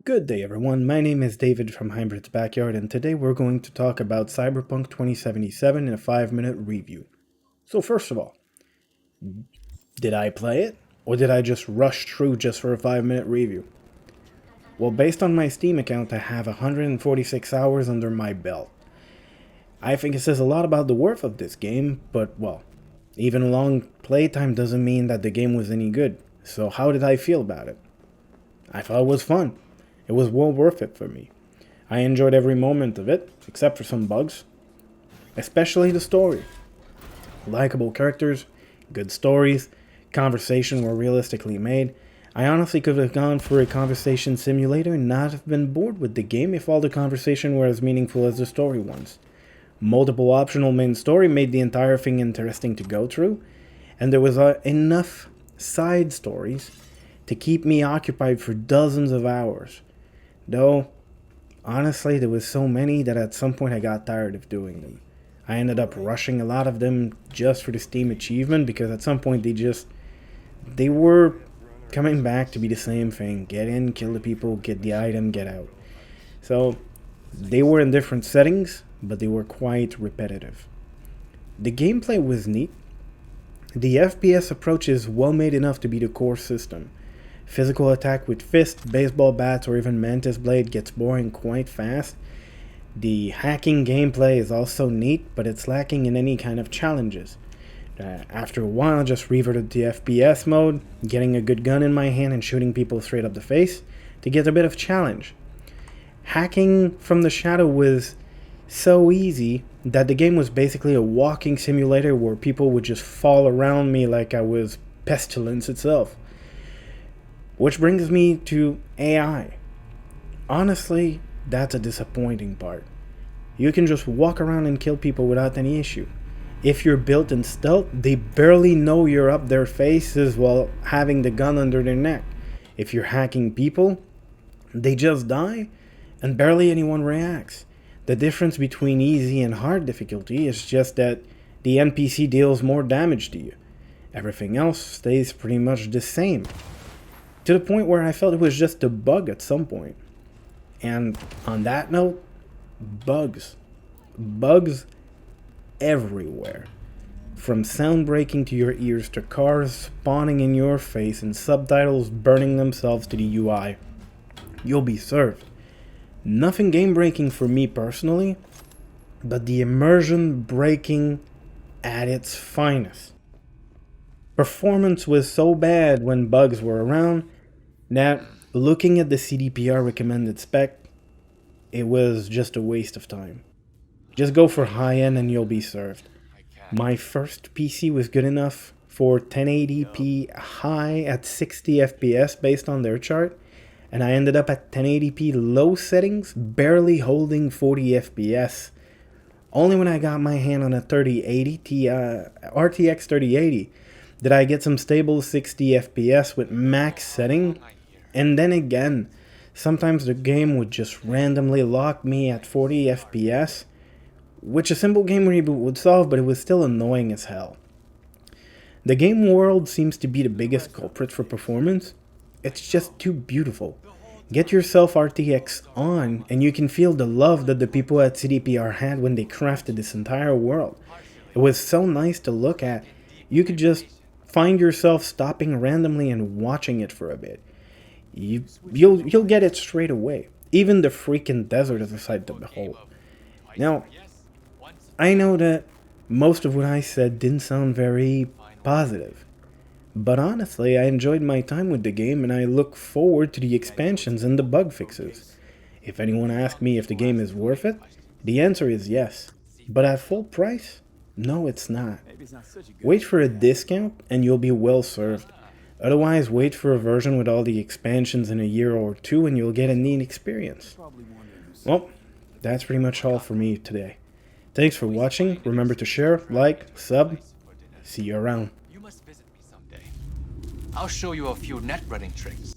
Good day everyone, my name is David from Hybrid's Backyard and today we're going to talk about Cyberpunk 2077 in a 5-minute review. So first of all, did I play it? Or did I just rush through just for a 5-minute review? Well, based on my Steam account, I have 146 hours under my belt. I think it says a lot about the worth of this game, but well, even long playtime doesn't mean that the game was any good. So how did I feel about it? I thought it was fun. It was well worth it for me. I enjoyed every moment of it, except for some bugs. Especially the story. Likeable characters, good stories, conversation were realistically made. I honestly could have gone for a conversation simulator and not have been bored with the game if all the conversation were as meaningful as the story ones. Multiple optional main story made the entire thing interesting to go through, and there was enough side stories to keep me occupied for dozens of hours. Though, honestly, there was so many that at some point I got tired of doing them. I ended up rushing a lot of them just for the Steam achievement because at some point they were coming back to be the same thing. Get in, kill the people, get the item, get out. So, they were in different settings, but they were quite repetitive. The gameplay was neat. The FPS approach is well made enough to be the core system. Physical attack with fists, baseball bats, or even mantis blade gets boring quite fast. The hacking gameplay is also neat, but it's lacking in any kind of challenges. After a while, I just reverted to FPS mode, getting a good gun in my hand and shooting people straight up the face to get a bit of challenge. Hacking from the shadow was so easy that the game was basically a walking simulator where people would just fall around me like I was pestilence itself. Which brings me to AI. Honestly, that's a disappointing part. You can just walk around and kill people without any issue. If you're built in stealth, they barely know you're up their faces while having the gun under their neck. If you're hacking people, they just die and barely anyone reacts. The difference between easy and hard difficulty is just that the NPC deals more damage to you. Everything else stays pretty much the same. To the point where I felt it was just a bug at some point. And on that note, bugs. Bugs everywhere. From sound breaking to your ears to cars spawning in your face and subtitles burning themselves to the UI. You'll be served. Nothing game breaking for me personally, but the immersion breaking at its finest. Performance was so bad when bugs were around that looking at the CDPR recommended spec, it was just a waste of time. Just go for high end and you'll be served. My first PC was good enough for 1080p high at 60 FPS based on their chart, and I ended up at 1080p low settings, barely holding 40 FPS. Only when I got my hand on a 3080 RTX 3080 did I get some stable 60 FPS with max setting. And then again, sometimes the game would just randomly lock me at 40 FPS, which a simple game reboot would solve, but it was still annoying as hell. The game world seems to be the biggest culprit for performance. It's just too beautiful. Get yourself RTX on, and you can feel the love that the people at CDPR had when they crafted this entire world. It was so nice to look at. You could just find yourself stopping randomly and watching it for a bit. You'll get it straight away. Even the freaking desert is a sight to behold. Now, I know that most of what I said didn't sound very positive. But honestly, I enjoyed my time with the game and I look forward to the expansions and the bug fixes. If anyone asks me if the game is worth it, the answer is yes. But at full price? No, it's not. Wait for a discount and you'll be well served. Otherwise, wait for a version with all the expansions in a year or two and you'll get a neat experience. Well, that's pretty much all for me today. Thanks for watching. Remember to share, like, sub. See you around. I'll show you a few net running tricks.